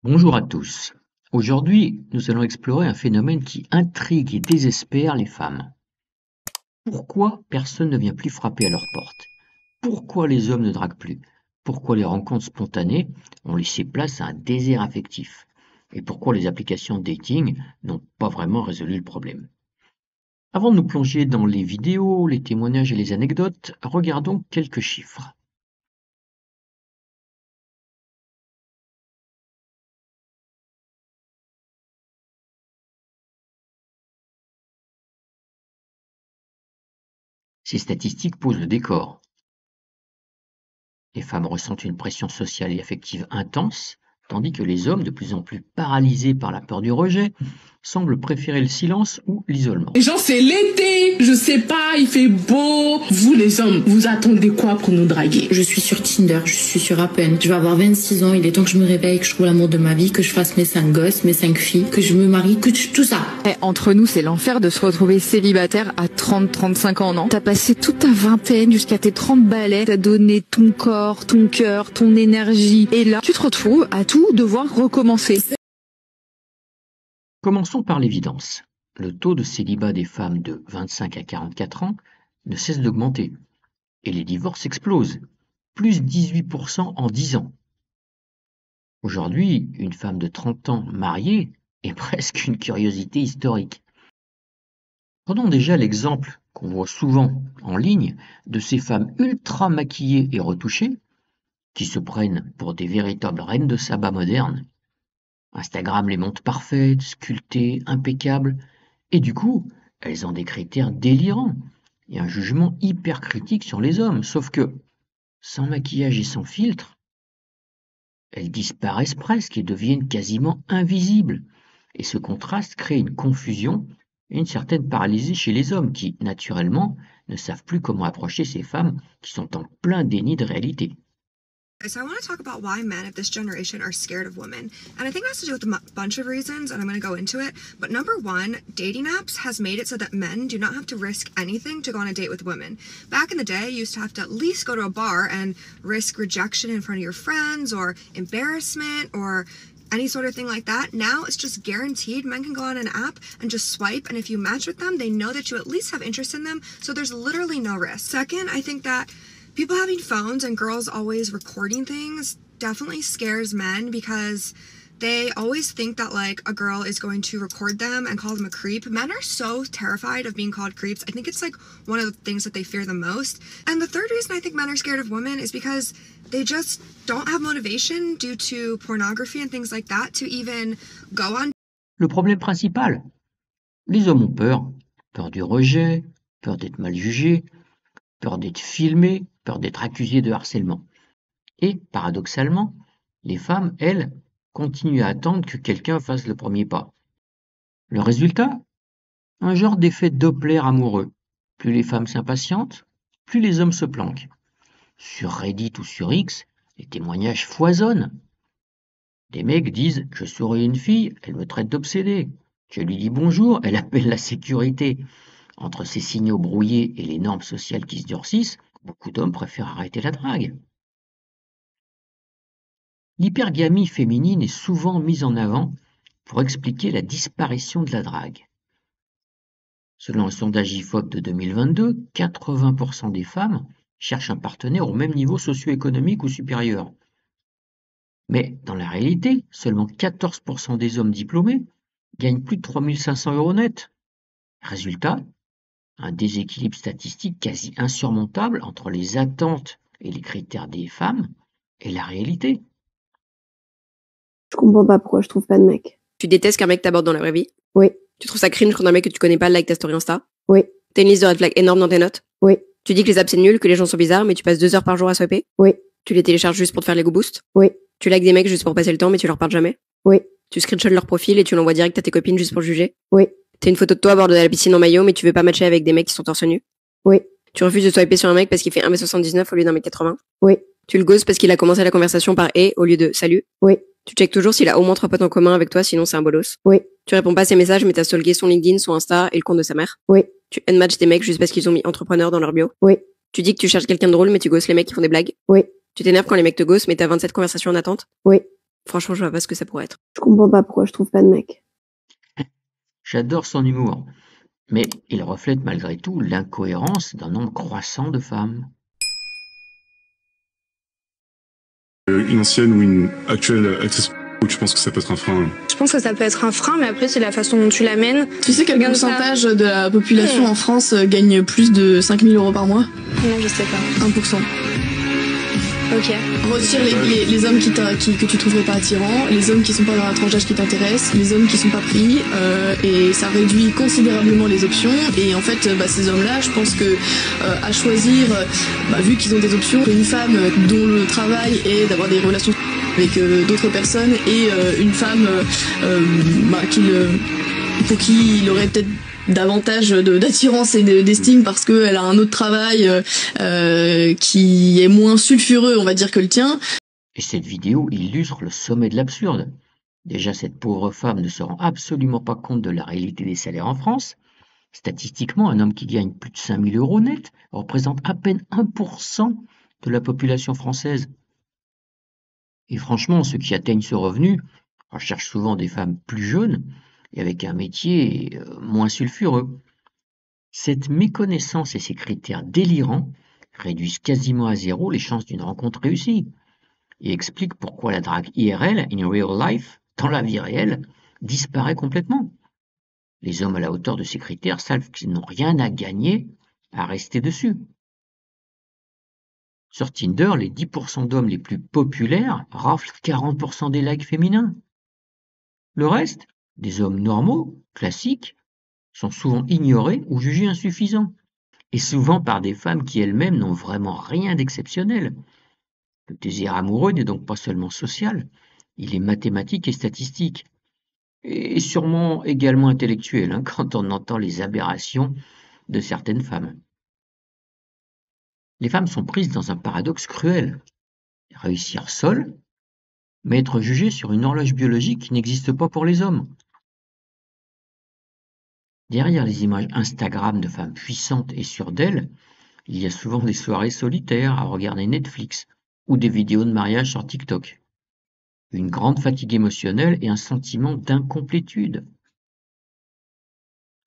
Bonjour à tous. Aujourd'hui, nous allons explorer un phénomène qui intrigue et désespère les femmes. Pourquoi personne ne vient plus frapper à leur porte? Pourquoi les hommes ne draguent plus? Pourquoi les rencontres spontanées ont laissé place à un désert affectif? Et pourquoi les applications de dating n'ont pas vraiment résolu le problème? Avant de nous plonger dans les vidéos, les témoignages et les anecdotes, regardons quelques chiffres. Ces statistiques posent le décor. Les femmes ressentent une pression sociale et affective intense, tandis que les hommes, de plus en plus paralysés par la peur du rejet, semblent préférer le silence ou l'isolement. Les gens, c'est l'été, je sais pas, il fait beau. Vous les hommes, vous attendez quoi pour nous draguer? Je suis sur Tinder, je suis sur Appen. Je vais avoir 26 ans, il est temps que je me réveille, que je trouve l'amour de ma vie, que je fasse mes 5 gosses, mes 5 filles, que je me marie, tout ça. Entre nous, c'est l'enfer de se retrouver célibataire à 30-35 ans, non? T'as passé toute ta vingtaine jusqu'à tes 30 balais, t'as donné ton corps, ton cœur, ton énergie. Et là, tu te retrouves à tout devoir recommencer. Commençons par l'évidence. Le taux de célibat des femmes de 25 à 44 ans ne cesse d'augmenter. Et les divorces explosent. Plus 18% en 10 ans. Aujourd'hui, une femme de 30 ans mariée est presque une curiosité historique. Prenons déjà l'exemple qu'on voit souvent en ligne de ces femmes ultra maquillées et retouchées qui se prennent pour des véritables reines de sabbat modernes. Instagram les montre parfaites, sculptées, impeccables, et du coup, elles ont des critères délirants et un jugement hyper critique sur les hommes, sauf que, sans maquillage et sans filtre, elles disparaissent presque et deviennent quasiment invisibles. Et ce contraste crée une confusion et une certaine paralysie chez les hommes qui, naturellement, ne savent plus comment approcher ces femmes qui sont en plein déni de réalité. So I want to talk about why men of this generation are scared of women. And I think it has to do with a bunch of reasons, and I'm going to go into it. But number one, dating apps has made it so that men do not have to risk anything to go on a date with women. Back in the day, you used to have to at least go to a bar and risk rejection in front of your friends or embarrassment or any sort of thing like that. Now it's just guaranteed. Men can go on an app and just swipe, and if you match with them, they know that you at least have interest in them, so there's literally no risk. Second, I think that people having phones and girls always recording things definitely scares men because they always think that like a girl is going to record them and call them a creep. Men are so terrified of being called creeps. I think it's like one of the things that they fear the most. And the third reason I think men are scared of women is because they just don't have motivation due to pornography and things like that to even go on. Le problème principal, les hommes ont peur. Peur du rejet, peur d'être mal jugés, peur d'être filmés, peur d'être accusés de harcèlement. Et, paradoxalement, les femmes, elles, continuent à attendre que quelqu'un fasse le premier pas. Le résultat? Un genre d'effet Doppler amoureux. Plus les femmes s'impatientent, plus les hommes se planquent. Sur Reddit ou sur X, les témoignages foisonnent. Des mecs disent « Je souris une fille, elle me traite d'obsédé. Je lui dis bonjour, elle appelle la sécurité. » Entre ces signaux brouillés et les normes sociales qui se durcissent, beaucoup d'hommes préfèrent arrêter la drague. L'hypergamie féminine est souvent mise en avant pour expliquer la disparition de la drague. Selon un sondage IFOP de 2022, 80% des femmes cherchent un partenaire au même niveau socio-économique ou supérieur. Mais dans la réalité, seulement 14% des hommes diplômés gagnent plus de 3 500 € net. Résultat, un déséquilibre statistique quasi insurmontable entre les attentes et les critères des femmes et la réalité. Je comprends pas pourquoi je trouve pas de mec. Tu détestes qu'un mec t'aborde dans la vraie vie? Oui. Tu trouves ça cringe quand un mec que tu connais pas like ta story Insta? Oui. T'as une liste de red flags énorme dans tes notes? Oui. Tu dis que les apps c'est nul, que les gens sont bizarres, mais tu passes 2 heures par jour à swiper? Oui. Tu les télécharges juste pour te faire l'ego boost? Oui. Tu likes des mecs juste pour passer le temps, mais tu leur parles jamais? Oui. Tu screenshots leur profil et tu l'envoies direct à tes copines juste pour le juger? Oui. T'as une photo de toi à bord de la piscine en maillot, mais tu veux pas matcher avec des mecs qui sont torse nu? Oui. Tu refuses de swiper sur un mec parce qu'il fait 1m79 au lieu d'1m80? Oui. Tu le ghostes parce qu'il a commencé la conversation par « et » au lieu de « salut ». Oui. Tu checkes toujours s'il a au moins 3 potes en commun avec toi, sinon c'est un bolos. Oui. Tu réponds pas à ses messages, mais t'as stalké son LinkedIn, son Insta et le compte de sa mère. Oui. Tu unmatch des mecs juste parce qu'ils ont mis entrepreneur dans leur bio. Oui. Tu dis que tu cherches quelqu'un de drôle, mais tu ghostes les mecs qui font des blagues. Oui. Tu t'énerves quand les mecs te ghostent, mais t'as 27 conversations en attente. Oui. Franchement, je vois pas ce que ça pourrait être. Je comprends pas pourquoi je trouve pas de mec. J'adore son humour, mais il reflète malgré tout l'incohérence d'un nombre croissant de femmes. Une ancienne ou une actuelle actrice, ou tu penses que ça peut être un frein? Je pense que ça peut être un frein, mais après, c'est la façon dont tu l'amènes. Tu sais quel pourcentage de la population en France gagne plus de 5 000 € par mois? Non, je sais pas. 1%. Ok. Retire les hommes que tu trouverais pas attirants, les hommes qui sont pas dans la tranche d'âge qui t'intéresse, les hommes qui sont pas pris, et ça réduit considérablement les options. Et en fait, ces hommes-là, je pense que à choisir, vu qu'ils ont des options, une femme dont le travail est d'avoir des relations avec d'autres personnes et une femme pour qui il aurait peut-être davantage d'attirance et d'estime parce qu'elle a un autre travail qui est moins sulfureux, on va dire, que le tien. Et cette vidéo illustre le sommet de l'absurde. Déjà, cette pauvre femme ne se rend absolument pas compte de la réalité des salaires en France. Statistiquement, un homme qui gagne plus de 5 000 € net représente à peine 1% de la population française. Et franchement, ceux qui atteignent ce revenu recherchent souvent des femmes plus jeunes et avec un métier moins sulfureux. Cette méconnaissance et ces critères délirants réduisent quasiment à zéro les chances d'une rencontre réussie et expliquent pourquoi la drague IRL, in real life, dans la vie réelle, disparaît complètement. Les hommes à la hauteur de ces critères savent qu'ils n'ont rien à gagner à rester dessus. Sur Tinder, les 10% d'hommes les plus populaires raflent 40% des likes féminins. Le reste, des hommes normaux, classiques, sont souvent ignorés ou jugés insuffisants, et souvent par des femmes qui elles-mêmes n'ont vraiment rien d'exceptionnel. Le désir amoureux n'est donc pas seulement social, il est mathématique et statistique, et sûrement également intellectuel quand on entend les aberrations de certaines femmes. Les femmes sont prises dans un paradoxe cruel. Réussir seule, mais être jugée sur une horloge biologique qui n'existe pas pour les hommes. Derrière les images Instagram de femmes puissantes et sûres d'elles, il y a souvent des soirées solitaires à regarder Netflix ou des vidéos de mariage sur TikTok. Une grande fatigue émotionnelle et un sentiment d'incomplétude.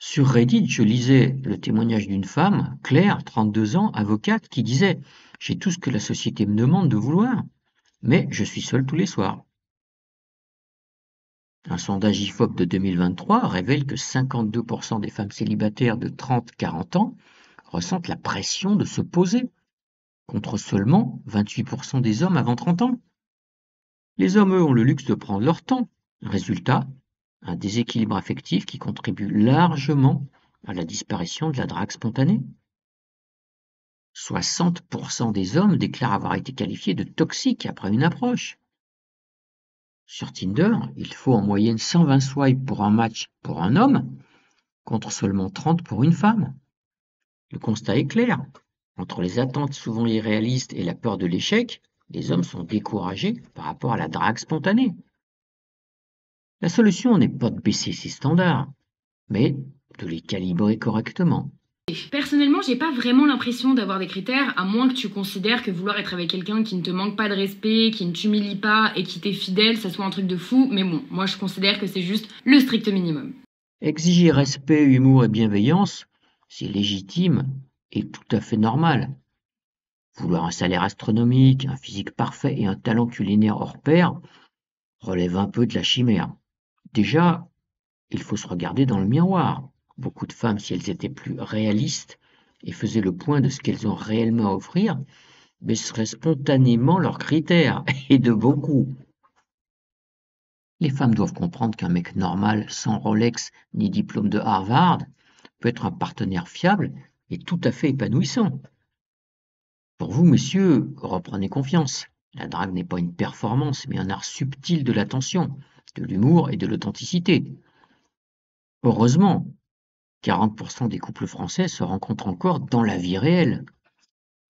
Sur Reddit, je lisais le témoignage d'une femme, Claire, 32 ans, avocate, qui disait « J'ai tout ce que la société me demande de vouloir, mais je suis seule tous les soirs. » Un sondage IFOP de 2023 révèle que 52% des femmes célibataires de 30-40 ans ressentent la pression de se poser, contre seulement 28% des hommes avant 30 ans. Les hommes, eux, ont le luxe de prendre leur temps. Résultat, un déséquilibre affectif qui contribue largement à la disparition de la drague spontanée. 60% des hommes déclarent avoir été qualifiés de toxiques après une approche. Sur Tinder, il faut en moyenne 120 swipes pour un match pour un homme, contre seulement 30 pour une femme. Le constat est clair. Entre les attentes souvent irréalistes et la peur de l'échec, les hommes sont découragés par rapport à la drague spontanée. La solution n'est pas de baisser ces standards, mais de les calibrer correctement. Personnellement, j'ai pas vraiment l'impression d'avoir des critères, à moins que tu considères que vouloir être avec quelqu'un qui ne te manque pas de respect, qui ne t'humilie pas et qui t'est fidèle, ça soit un truc de fou, mais bon, moi je considère que c'est juste le strict minimum. Exiger respect, humour et bienveillance, c'est légitime et tout à fait normal. Vouloir un salaire astronomique, un physique parfait et un talent culinaire hors pair relève un peu de la chimère. Déjà, il faut se regarder dans le miroir. Beaucoup de femmes, si elles étaient plus réalistes et faisaient le point de ce qu'elles ont réellement à offrir, baisseraient spontanément leurs critères, et de beaucoup. Les femmes doivent comprendre qu'un mec normal, sans Rolex ni diplôme de Harvard, peut être un partenaire fiable et tout à fait épanouissant. Pour vous, messieurs, reprenez confiance. La drague n'est pas une performance, mais un art subtil de l'attention, de l'humour et de l'authenticité. Heureusement, 40% des couples français se rencontrent encore dans la vie réelle.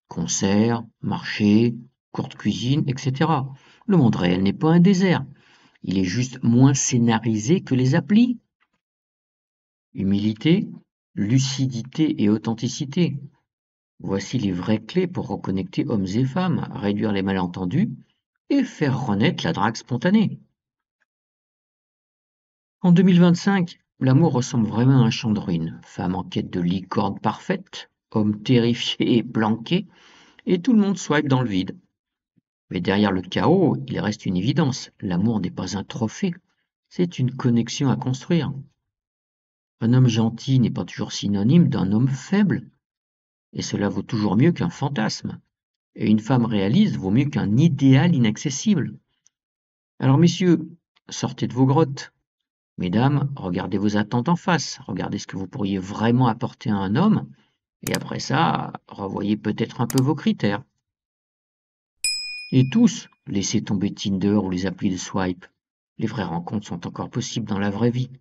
Concerts, marchés, cours de cuisine, etc. Le monde réel n'est pas un désert. Il est juste moins scénarisé que les applis. Humilité, lucidité et authenticité. Voici les vraies clés pour reconnecter hommes et femmes, réduire les malentendus et faire renaître la drague spontanée. En 2025, l'amour ressemble vraiment à un champ de ruines. Femme en quête de licorne parfaite, homme terrifié et planqué, et tout le monde swipe dans le vide. Mais derrière le chaos, il reste une évidence. L'amour n'est pas un trophée, c'est une connexion à construire. Un homme gentil n'est pas toujours synonyme d'un homme faible, et cela vaut toujours mieux qu'un fantasme. Et une femme réaliste vaut mieux qu'un idéal inaccessible. Alors messieurs, sortez de vos grottes. Mesdames, regardez vos attentes en face, regardez ce que vous pourriez vraiment apporter à un homme, et après ça, revoyez peut-être un peu vos critères. Et tous, laissez tomber Tinder ou les applis de swipe. Les vraies rencontres sont encore possibles dans la vraie vie.